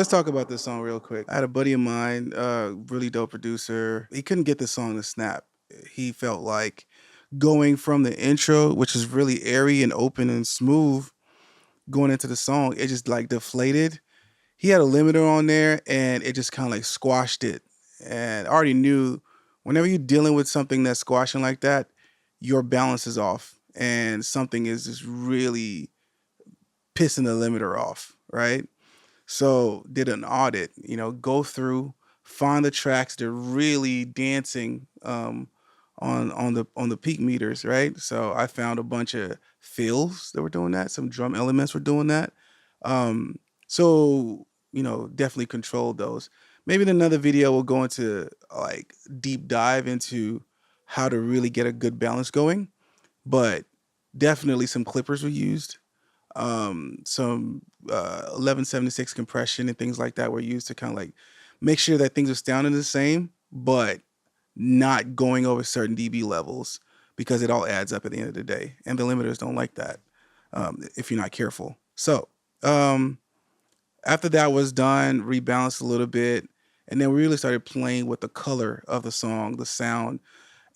let's talk about this song real quick. I had a buddy of mine, really dope producer. He couldn't get the song to snap. He felt like going from the intro, which is really airy and open and smooth, going into the song, it just like deflated. He had a limiter on there and it just kind of like squashed it. And I already knew whenever you're dealing with something that's squashing like that, your balance is off and something is just really pissing the limiter off, right? So did an audit, go through, find the tracks that are really dancing on the peak meters, right? So I found a bunch of fills that were doing that, some drum elements were doing that. Um, so definitely controlled those. Maybe in another video we'll go into like deep dive into how to really get a good balance going, but definitely some clippers were used. Some 1176 compression and things like that were used to kind of like make sure that things are sounding the same, but not going over certain dB levels because it all adds up at the end of the day. And the limiters don't like that if you're not careful. So after that was done, rebalanced a little bit, and then we really started playing with the color of the song, the sound.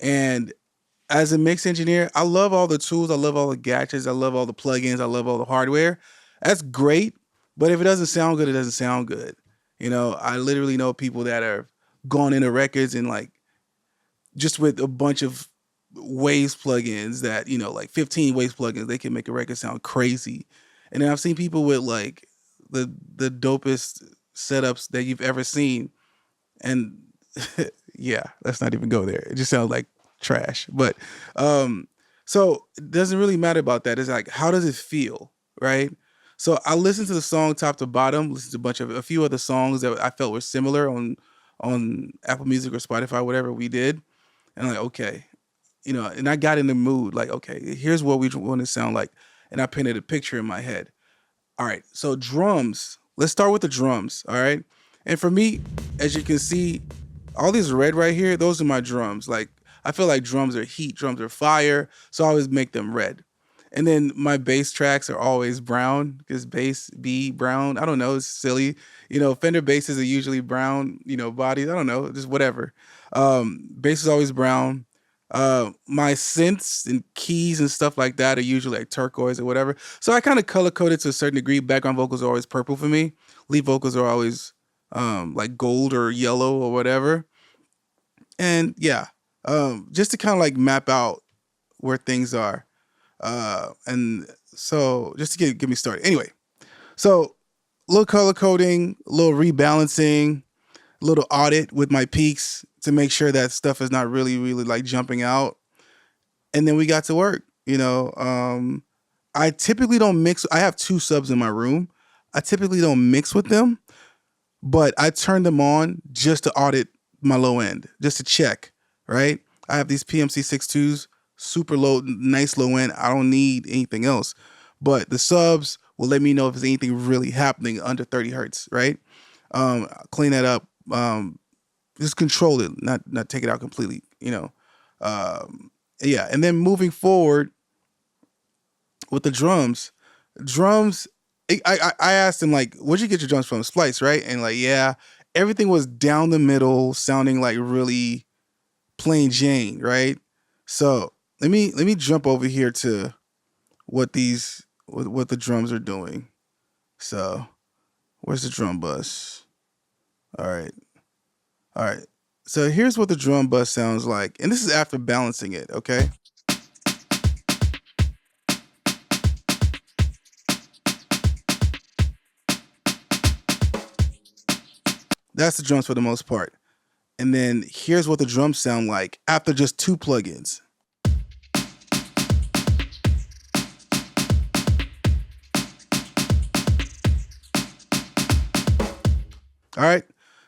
And as a mix engineer, I love all the tools. I love all the gadgets. I love all the plugins. I love all the hardware. That's great. But if it doesn't sound good, it doesn't sound good. I literally know people that are gone into records and like just with a bunch of Waves plugins that, like 15 Waves plugins, they can make a record sound crazy. And then I've seen people with like the dopest setups that you've ever seen. And yeah, let's not even go there. It just sounds like trash. But so it doesn't really matter about that. It's like, how does it feel, right? So I listened to the song top to bottom, listened to a few other songs that I felt were similar on Apple Music or Spotify, whatever we did. And I'm like, okay, and I got in the mood, like, okay, here's what we want to sound like. And I painted a picture in my head. All right, so drums, let's start with the drums, all right? And for me, as you can see, all these red right here, those are my drums. Like, I feel like drums are heat, drums are fire, so I always make them red. And then my bass tracks are always brown, because bass be brown. I don't know, it's silly. Fender basses are usually brown, bodies, I don't know, just whatever. Bass is always brown. My synths and keys and stuff like that are usually like turquoise or whatever. So I kind of color coded to a certain degree. Background vocals are always purple for me. Lead vocals are always like gold or yellow or whatever. And yeah, just to kind of like map out where things are. And so just to get me started. Anyway, so a little color coding, a little rebalancing, a little audit with my peaks to make sure that stuff is not really, really like jumping out. And then we got to work, I typically don't mix. I have 2 subs in my room. I typically don't mix with them, but I turn them on just to audit my low end, just to check, right? I have these PMC 6.2s, super low, nice low end. I don't need anything else, but the subs will let me know if there's anything really happening under 30 hertz, right? Clean that up. Just control it, not take it out completely, yeah. And then moving forward with the drums, I asked him like, where'd you get your drums from? Splice, right? And like, yeah, everything was down the middle, sounding like really plain Jane, right? So let me jump over here to what the drums are doing. So where's the drum bus? All right. So here's what the drum bus sounds like. And this is after balancing it, okay? That's the drums for the most part. And then here's what the drums sound like after just 2 plugins. All right.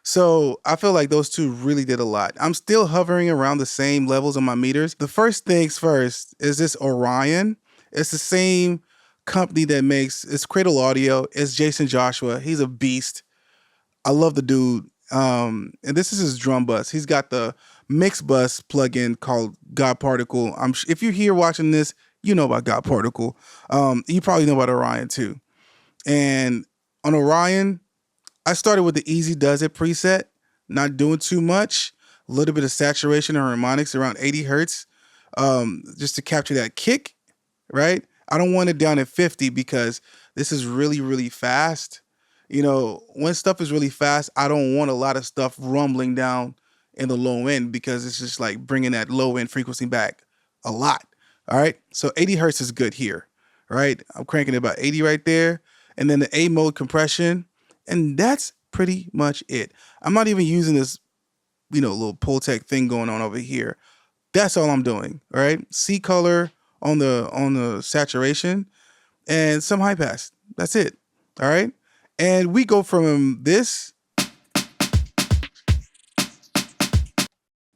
So I feel like those 2 really did a lot. I'm still hovering around the same levels on my meters. The first things first is this Orion. It's the same company that makes, it's Cradle Audio. It's Jason Joshua. He's a beast. I love the dude. And this is his drum bus. He's got the mix bus plugin called God Particle. If you're here watching this, you know about God Particle. You probably know about Orion too. And on Orion, I started with the Easy Does It preset, not doing too much, a little bit of saturation and harmonics around 80 hertz, just to capture that kick, right? I don't want it down at 50 because this is really, really fast. You know, when stuff is really fast, I don't want a lot of stuff rumbling down in the low end because it's just like bringing that low end frequency back a lot. All right. So 80 hertz is good here, right? I'm cranking it about 80 right there. And then the A mode compression. And that's pretty much it. I'm not even using this, little Pultec thing going on over here. That's all I'm doing. All right. C color on the saturation and some high pass. That's it. All right. And we go from this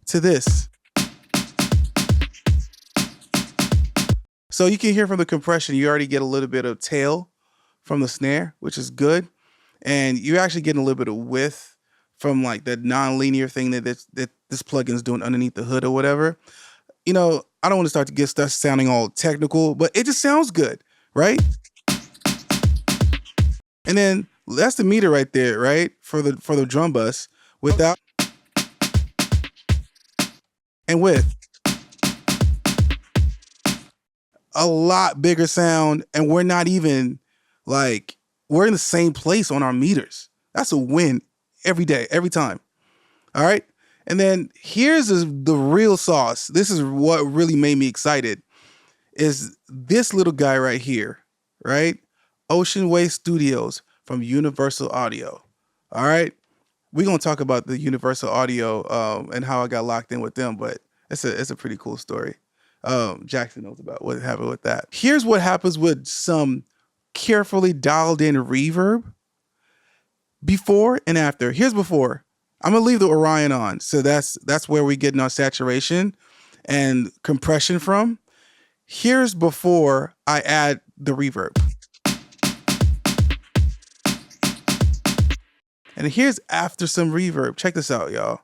to this. So you can hear from the compression, you already get a little bit of tail from the snare, which is good. And you're actually getting a little bit of width from like that non-linear thing that this plugin is doing underneath the hood or whatever. I don't want to start to get stuff sounding all technical, but it just sounds good, right? And then that's the meter right there, right? For the drum bus without and with a lot bigger sound, and we're not even like we're in the same place on our meters. That's a win every day, every time. All right. And then here's the real sauce. This is what really made me excited is this little guy right here, right? Ocean Way Studios from Universal Audio. All right. We're going to talk about the Universal Audio and how I got locked in with them, but it's a pretty cool story. Jackson knows about what happened with that. Here's what happens with some carefully dialed in reverb before and after. Here's before. I'm gonna leave the Orion on. So that's where we get our saturation and compression from. Here's before I add the reverb. And here's after some reverb. Check this out, y'all.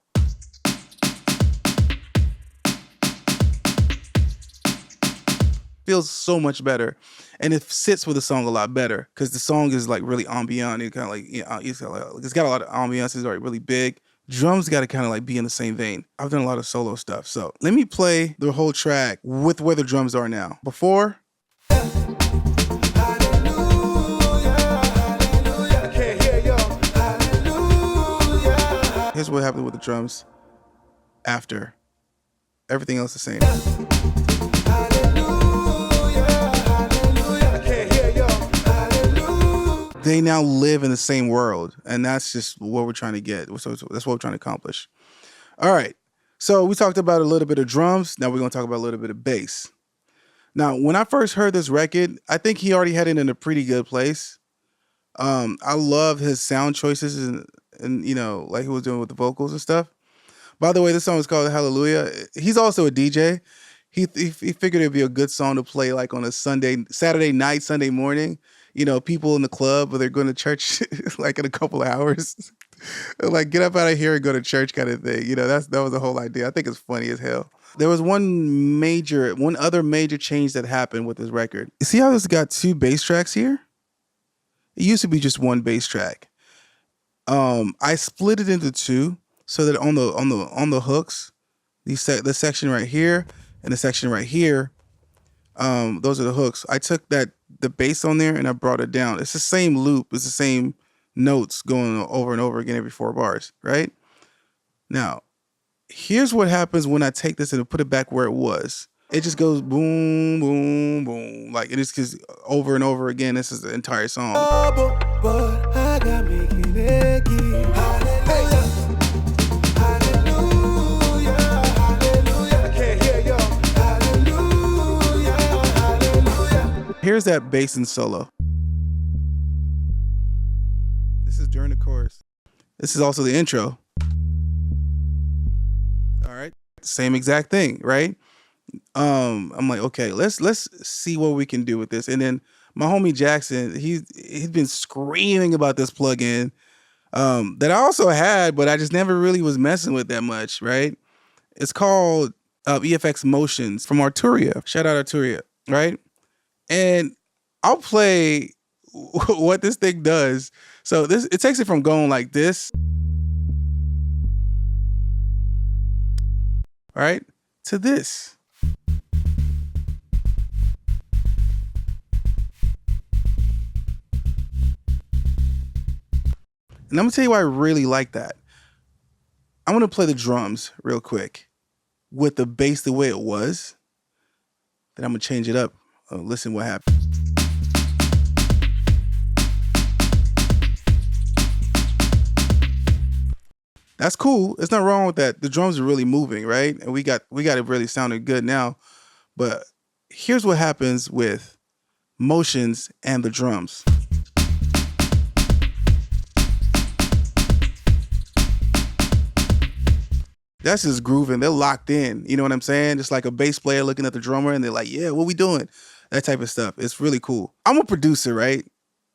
Feels so much better, and it sits with the song a lot better because the song is like really ambient. It kind of like it's got a lot of ambiance. It's already really big. Drums got to kind of like be in the same vein. I've done a lot of solo stuff, so let me play the whole track with where the drums are now. Before. Here's what happened with the drums after. Everything else the same. They now live in the same world, and that's just what we're trying to get. So that's what we're trying to accomplish. All right. So we talked about a little bit of drums. Now we're going to talk about a little bit of bass. Now, when I first heard this record, I think he already had it in a pretty good place. I love his sound choices and like he was doing with the vocals and stuff. By the way, this song is called Hallelujah. He's also a DJ. He figured it'd be a good song to play like on a Saturday night, Sunday morning. People in the club, or they're going to church like in a couple of hours. Like, get up out of here and go to church kind of thing. That was the whole idea. I think it's funny as hell. There was one other major change that happened with this record. You see how this got two bass tracks here? It used to be just one bass track. I split it into two so that on the hooks, the section right here and the section right here, those are the hooks. I took the bass on there and I brought it down. It's the same loop. It's the same notes going over and over again every 4 bars, right? Now, here's what happens when I take this and put it back where it was. It just goes boom, boom, boom. Like it just goes over and over again. This is the entire song. But I got me here's that bass and solo. This is during the chorus. This is also the intro. All right. Same exact thing, right? I'm like, okay, let's see what we can do with this. And then my homie Jackson, he's been screaming about this plugin that I also had, but I just never really was messing with that much, right? It's called EFX Motions from Arturia. Shout out Arturia, right? And I'll play what this thing does. So it takes it from going like this, right, to this. And I'm gonna tell you why I really like that. I'm gonna play the drums real quick with the bass the way it was. Then I'm gonna change it up. Listen what happens. That's cool. There's nothing wrong with that. The drums are really moving, right? And we got it really sounding good now. But here's what happens with motions and the drums. That's just grooving. They're locked in. You know what I'm saying? Just like a bass player looking at the drummer and they're like, yeah, what we doing? That type of stuff. It's really cool. I'm a producer, right?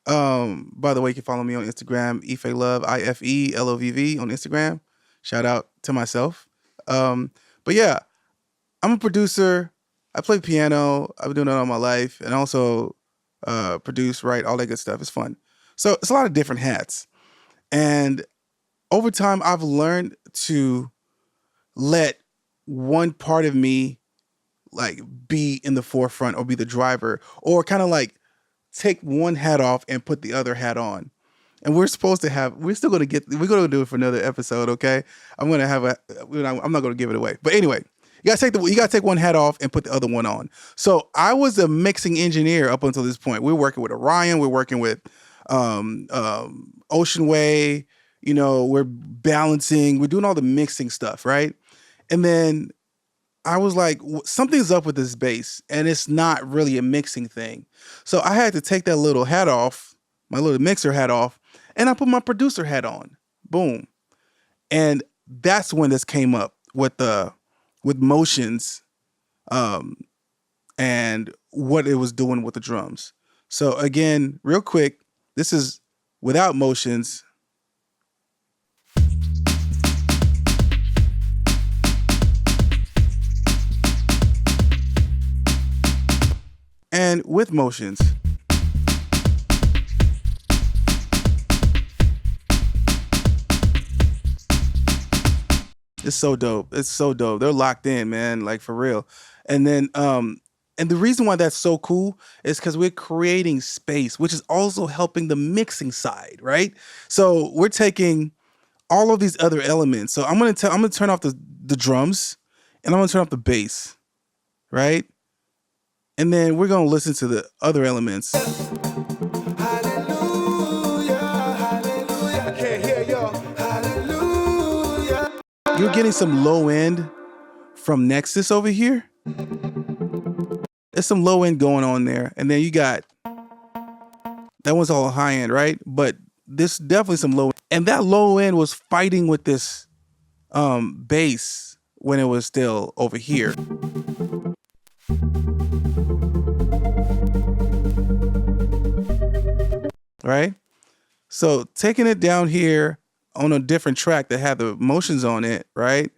By the way, you can follow me on Instagram, IFELOVV, IFELOVV on Instagram. Shout out to myself. But yeah, I'm a producer. I play piano. I've been doing that all my life. And also produce, write, all that good stuff. It's fun. So it's a lot of different hats. And over time, I've learned to let one part of me like be in the forefront or be the driver, or kind of like take one hat off and put the other hat on. And we're still going to do it for another episode. Okay. I'm not going to give it away, but anyway, you gotta take one hat off and put the other one on. So I was a mixing engineer up until this point. We're working with Orion. We're working with, Ocean Way, we're balancing, we're doing all the mixing stuff. Right. And then I was like, something's up with this bass and it's not really a mixing thing. So I had to take that little hat off, my little mixer hat off, and I put my producer hat on. Boom. And that's when this came up with motions, and what it was doing with the drums. So again, real quick, this is without motions. And with motions. It's so dope. It's so dope. They're locked in, man, like for real. And then and the reason why that's so cool is because we're creating space, which is also helping the mixing side, right? So we're taking all of these other elements. So I'm gonna turn off the drums and I'm gonna turn off the bass, right? And then we're going to listen to the other elements. Hallelujah, hallelujah. I can't hear y'all. Hallelujah. You're getting some low end from Nexus over here. There's some low end going on there. And then you got, that one's all high end, right? But this definitely some low end. And that low end was fighting with this bass when it was still over here. Right? So taking it down here on a different track that had the motions on it, right?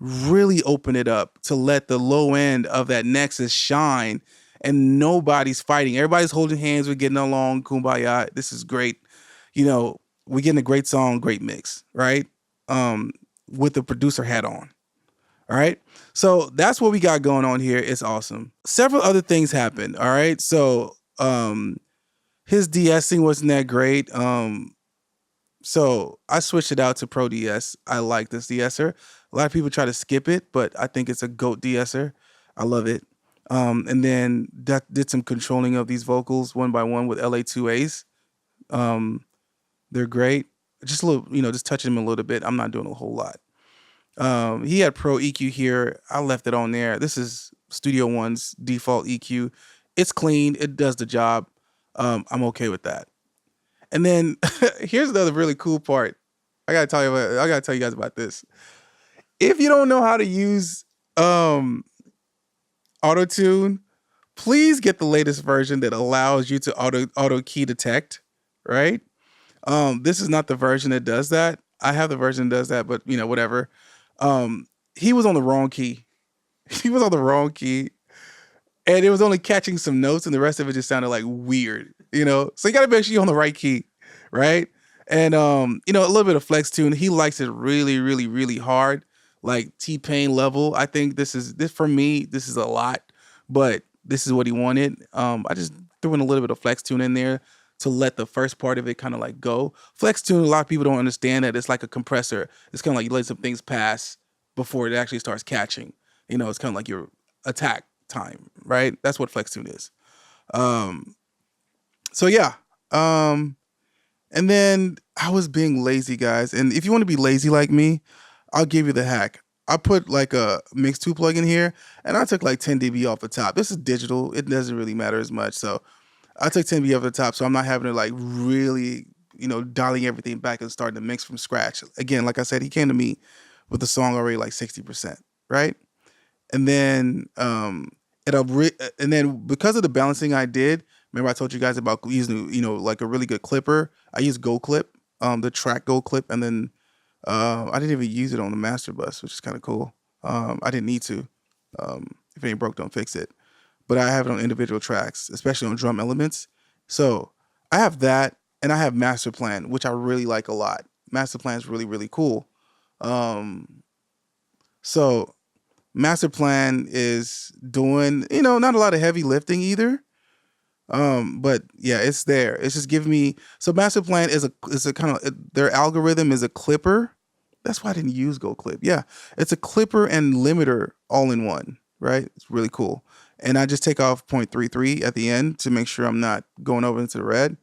Really open it up to let the low end of that Nexus shine, and nobody's fighting. Everybody's holding hands. We're getting along. Kumbaya. This is great. We're getting a great song, great mix, right? With the producer hat on. All right. So that's what we got going on here. It's awesome. Several other things happened. All right. So, his de-essing wasn't that great. So I switched it out to Pro-DS. I like this de-esser. A lot of people try to skip it, but I think it's a GOAT de-esser. I love it. And then that did some controlling of these vocals one by one with LA2As. They're great. Just a little, just touching them a little bit. I'm not doing a whole lot. He had Pro EQ here. I left it on there. This is Studio One's default EQ. It's clean. It does the job. I'm okay with that. And then here's another really cool part. I gotta tell you guys about this. If you don't know how to use auto-tune, please get the latest version that allows you to auto key detect, right? This is not the version that does that. I have the version that does that, but whatever. He was on the wrong key. He was on the wrong key. And it was only catching some notes, and the rest of it just sounded like weird. you know, so you got to make sure you're on the right key, right? And you know, a little bit of flex tune. He likes it really, really, really hard, like T-Pain level. I think this for me. This is a lot, but this is what he wanted. I just threw in a little bit of flex tune in there to let the first part of it kind of like go. Flex tune. A lot of people don't understand that it's like a compressor. It's kind of like you let some things pass before it actually starts catching. You know, it's kind of like your attack time, right? That's what flex tune is. Um, so yeah. And then I was being lazy, guys. And if you want to be lazy like me, I'll give you the hack. I put like a Mix 2 plug in here and I took like 10 dB off the top. This is digital. It doesn't really matter as much. So I took 10 dB off the top. So I'm not having to like really, you know, dialing everything back and starting to mix from scratch. Again, like I said, he came to me with the song already like 60%, right? And then and then because of the balancing I did, remember I told you guys about using, you know, like a really good clipper. I use Go Clip, the track Go Clip, and then I didn't even use it on the master bus, which is kind of cool. I didn't need to. If it ain't broke, don't fix it. But I have it on individual tracks, especially on drum elements. So I have that, and I have Master Plan, which I really like a lot. Master Plan is really, really cool. So Master Plan is doing, you know, not a lot of heavy lifting either. But yeah, it's there. It's just giving me, so Master Plan is a kind of, their algorithm is a clipper. That's why I didn't use Go Clip. Yeah, it's a clipper and limiter all in one, right? It's really cool. And I just take off 0.33 at the end to make sure I'm not going over into the red.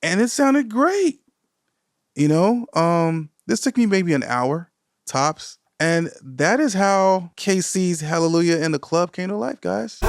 And it sounded great. You know, this took me maybe an hour tops. And that is how KC's Hallelujah in the Club came to life, guys.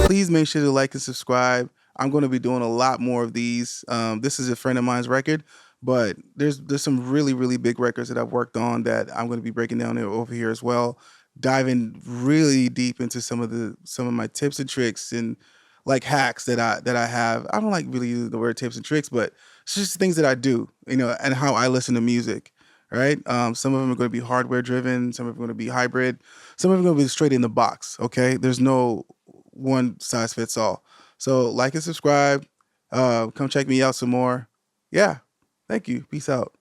Please make sure to like and subscribe. I'm going to be doing a lot more of these. This is a friend of mine's record, but there's some really, really big records that I've worked on that I'm going to be breaking down over here as well, diving really deep into some of my tips and tricks and like hacks that I have. I don't like really using the word tips and tricks, but it's just things that I do, you know, and how I listen to music. Right. Some of them are going to be hardware driven. Some of them are going to be hybrid. Some of them are going to be straight in the box. Okay. There's no one size fits all. So like and subscribe. Come check me out some more. Yeah. Thank you. Peace out.